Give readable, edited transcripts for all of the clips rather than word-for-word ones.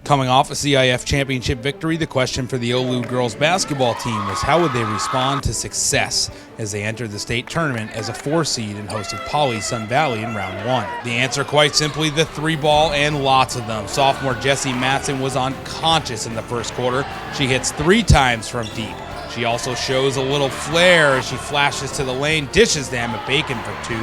Coming off a CIF championship victory, the question for the OLu Girls Basketball team was how would they respond to success as they entered the state tournament as a 4 seed and hosted Poly Sun Valley in round 1. The answer, quite simply, the 3-ball and lots of them. Sophomore Jessie Matson was unconscious in the first quarter. She hits 3 times from deep. She also shows a little flair as she flashes to the lane, dishes to Emma Bacon for 2.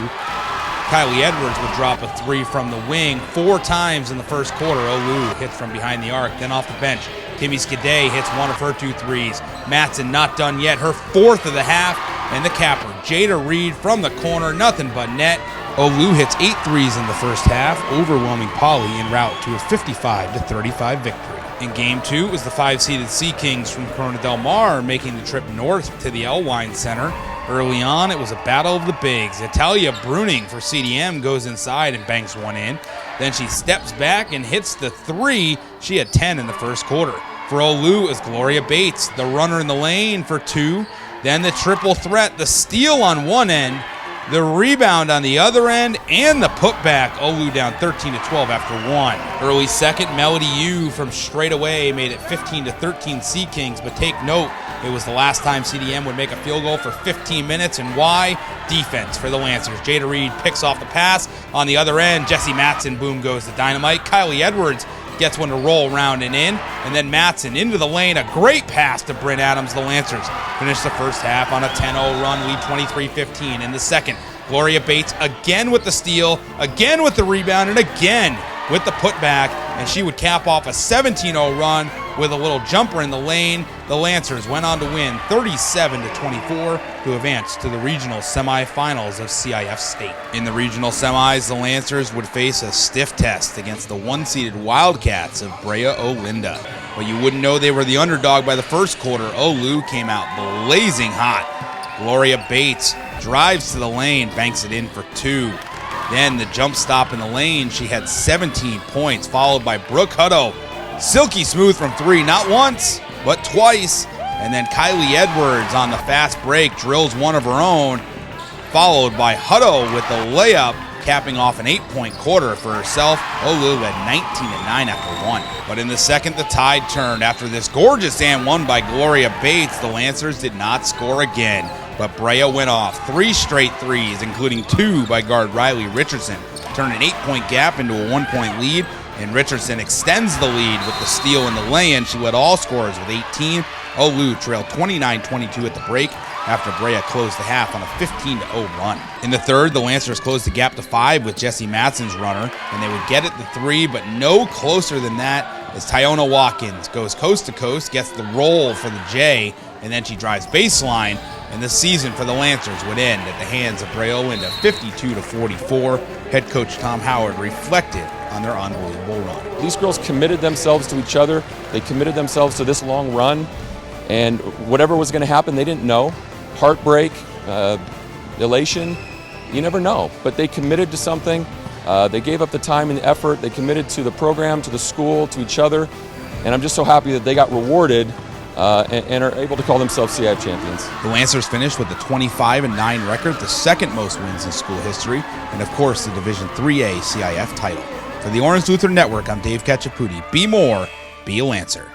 Kylie Edwards would drop a 3 from the wing 4 times in the first quarter. OLu hits from behind the arc. Then off the bench, Kimmy Skidday hits 1 of her 2 threes. Matson not done yet, her 4th of the half. And the capper, Jada Reed from the corner, nothing but net. OLu hits 8 threes in the first half, overwhelming Poly en route to a 55-35 victory. In Game 2, it was the 5-seeded Sea Kings from Corona Del Mar making the trip north to the Elwine Center. Early on, it was a battle of the bigs. Italia Bruning for CDM goes inside and banks 1 in. Then she steps back and hits the 3. She had 10 in the first quarter. For OLu is Gloria Bates, the runner in the lane for 2. Then the triple threat, the steal on one end, the rebound on the other end, and the putback. OLu down 13-12 after 1. Early second, Melody Yu from straight away made it 15-13 Sea Kings, but take note, it was the last time CDM would make a field goal for 15 minutes, and why? Defense for the Lancers. Jada Reed picks off the pass. On the other end, Jessie Matson, boom goes the dynamite. Kylie Edwards gets one to roll around and in, and then Matson into the lane. A great pass to Bryn Adams. The Lancers finish the first half on a 10-0 run, lead 23-15. In the second, Gloria Bates again with the steal, again with the rebound, and again with the putback, and she would cap off a 17-0 run with a little jumper in the lane. The Lancers went on to win 37-24 to advance to the regional semifinals of CIF State. In the regional semis, the Lancers would face a stiff test against the 1-seeded Wildcats of Brea Olinda. But you wouldn't know they were the underdog by the first quarter. OLu came out blazing hot. Gloria Bates drives to the lane, banks it in for 2. Then the jump stop in the lane, she had 17 points, followed by Brooke Hutto. Silky smooth from 3, not once, but twice. And then Kylie Edwards on the fast break drills one of her own, followed by Hutto with the layup, capping off an 8-point quarter for herself. OLu had 19-9 after 1. But in the second, the tide turned. After this gorgeous and one by Gloria Bates, the Lancers did not score again. But Brea went off 3 straight threes, including 2 by guard Riley Richardson, turned an 8-point gap into a 1-point lead, and Richardson extends the lead with the steal in the lay-in. She led all scorers with 18. OLu trailed 29-22 at the break after Brea closed the half on a 15-0 run. In the third, the Lancers closed the gap to 5 with Jessie Matson's runner, and they would get it to 3, but no closer than that as Tyona Watkins goes coast to coast, gets the roll for the J, and then she drives baseline. And the season for the Lancers would end at the hands of Brea Olinda 52-44. Head coach Tom Howard reflected on their unbelievable run. These girls committed themselves to each other. They committed themselves to this long run. And whatever was going to happen, they didn't know. Heartbreak, elation, you never know. But they committed to something. They gave up the time and the effort. They committed to the program, to the school, to each other. And I'm just so happy that they got rewarded and are able to call themselves CIF champions. The Lancers finished with a 25-9 record, the second most wins in school history, and of course the Division 3A CIF title. For the Orange Lutheran Network, I'm Dave Cacciaputi. Be more, be a Lancer.